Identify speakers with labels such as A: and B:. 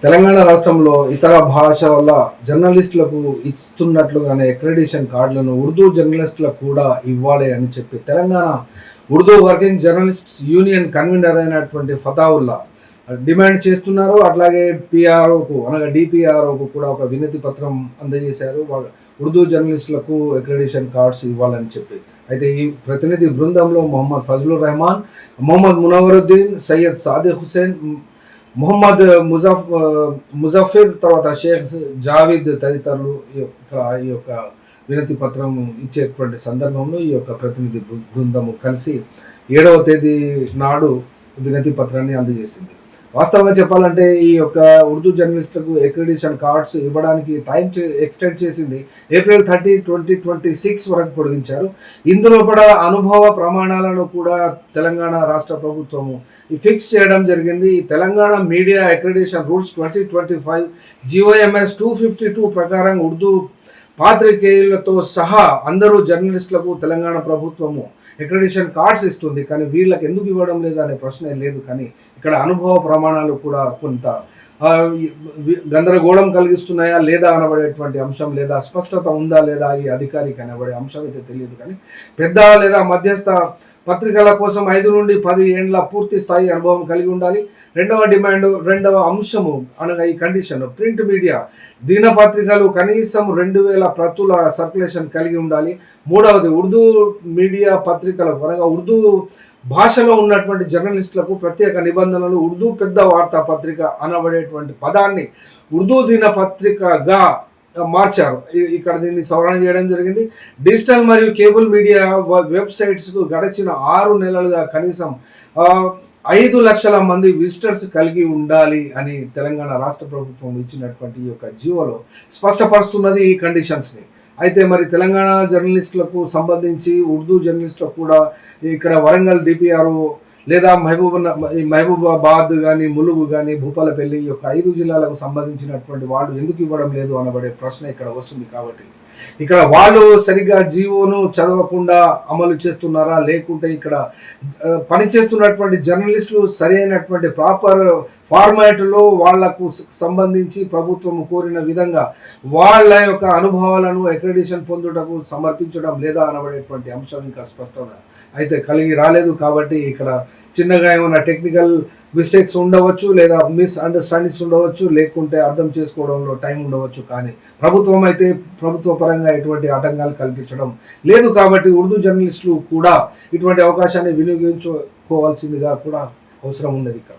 A: తెలంగాణ రాష్ట్రంలో ఇతర భాషల జర్నలిస్టులకు ఇస్తున్నట్లుగానే అక్రెడిటేషన్ కార్డులను ఉర్దూ జర్నలిస్టులకు కూడా ఇవ్వాలి అని చెప్పి Telangana Urdu working journalists union convener అయినటువంటి ఫతావుల్లా డిమాండ్ చేస్తున్నారు. అట్లాగే పిఆర్ఓకు అనగా డిపిఆర్ఓకు కూడా ఒక వినతి పత్రం అందజేశారు. ఉర్దూ జర్నలిస్టులకు అక్రెడిటేషన్ కార్డ్స్ ఇవ్వాలని చెప్పి. అయితే ఈ ప్రతినిధి బృందంలో మొహమ్మద్ ఫజలుర్ రెహమాన్, మొహమ్మద్ మునవరుద్దీన్, సయ్యద్ సాదిక్ హుసేన్, మొహమ్మద్ ముజఫిర్, తర్వాత షేక్ జావీద్ తదితరులు ఈ యొక్క వినతి పత్రం ఇచ్చేటువంటి సందర్భంలో ఈ యొక్క ప్రతినిధి బృందము కలిసి 7వ తేదీ నాడు వినతి పత్రాన్ని అందజేసింది. వాస్తవంగా చెప్పాలంటే ఈ యొక్క ఉర్దూ జర్నలిస్టులకు అక్రెడిటేషన్ కార్డ్స్ ఇవ్వడానికి టైం ఎక్స్టెండ్ చేసింది ఏప్రిల్ 30, 2026 వరకు పొడిగించారు. ఇందులో కూడా అనుభవ ప్రమాణాలను కూడా తెలంగాణ రాష్ట్ర ప్రభుత్వము ఫిక్స్ చేయడం జరిగింది. Telangana media accreditation rules 2025 GOMS 252 ప్రకారం ఉర్దూ పాత్రికేయులతో సహా అందరూ జర్నలిస్టులకు తెలంగాణ ప్రభుత్వము అక్రెడిటేషన్ కార్డ్స్ ఇస్తుంది. కానీ వీళ్ళకి ఎందుకు ఇవ్వడం లేదు అనే ప్రశ్నే లేదు. కానీ ఇక్కడ అనుభవ ప్రమాణాలు కూడా కొంత గందరగోళం కలిగిస్తున్నాయా లేదా అనబడేటువంటి అంశం, లేదా స్పష్టత ఉందా లేదా ఈ అధికారికి అనబడే అంశం అయితే తెలియదు. కానీ పెద్ద లేదా మధ్యస్థ పత్రికల కోసం 5 నుండి 10 ఏండ్ల పూర్తి స్థాయి అనుభవం కలిగి ఉండాలి. రెండవ అంశము అనగా ఈ కండిషన్ ప్రింట్ మీడియా దినపత్రికలు కనీసం 2000 ప్రతుల సర్క్యులేషన్ కలిగి ఉండాలి. మూడవది ఉర్దూ మీడియా పత్రికలకు అనగా ఉర్దూ భాషలో ఉన్నటువంటి జర్నలిస్టులకు ప్రత్యేక నిబంధనలు. ఉర్దూ పెద్ద వార్తా పత్రిక అనబడేటువంటి పదాన్ని ఉర్దూ దినపత్రికగా మార్చారు. ఇక్కడ దీన్ని సవరణ చేయడం జరిగింది. డిజిటల్ మరియు కేబుల్ మీడియా వెబ్సైట్స్కు గడిచిన 6 నెలలుగా కనీసం 5 లక్షల మంది విజిటర్స్ కలిగి ఉండాలి అని తెలంగాణ రాష్ట్ర ప్రభుత్వం ఇచ్చినటువంటి ఈ యొక్క జీవోలో స్పష్టపరుస్తున్నది ఈ కండిషన్స్ని. అయితే మరి తెలంగాణ జర్నలిస్టులకు సంబంధించి ఉర్దూ జర్నలిస్టులకు కూడా ఇక్కడ వరంగల్ డిపిఆర్ఓ లేదా మహబూబాబాద్ కానీ, ములుగు కానీ, భూపాలపల్లి ఈ యొక్క 5 జిల్లాలకు సంబంధించినటువంటి వాళ్ళు ఎందుకు ఇవ్వడం లేదు అనబడే ప్రశ్న ఇక్కడ వస్తుంది. కాబట్టి ఇక్కడ వాళ్ళు సరిగ్గా జీవోను చదవకుండా అమలు చేస్తున్నారా, లేకుంటే ఇక్కడ పనిచేస్తున్నటువంటి జర్నలిస్టులు సరి అయినటువంటి ప్రాపర్ ఫార్మాట్లో వాళ్లకు సంబంధించి ప్రభుత్వం కోరిన విధంగా వాళ్ళ యొక్క అనుభవాలను అక్రెడిటేషన్ పొందుటకు సమర్పించడం లేదా అనబడేటువంటి అంశం ఇంకా స్పష్టంగా అయితే కలిగి రాలేదు. కాబట్టి ఇక్కడ చిన్నగా ఏమైనా టెక్నికల్ మిస్టేక్స్ ఉండవచ్చు, లేదా మిస్అండర్స్టాండింగ్స్ ఉండవచ్చు, లేకుంటే అర్థం చేసుకోవడంలో టైం ఉండవచ్చు. కానీ ప్రభుత్వం అయితే ప్రభుత్వ పరంగా ఎటువంటి ఆటంకాలు కల్పించడం లేదు. కాబట్టి ఉర్దూ జర్నలిస్టులు కూడా ఇటువంటి అవకాశాన్ని వినియోగించుకోవాల్సిందిగా కూడా అవసరం ఉన్నది ఇక్కడ.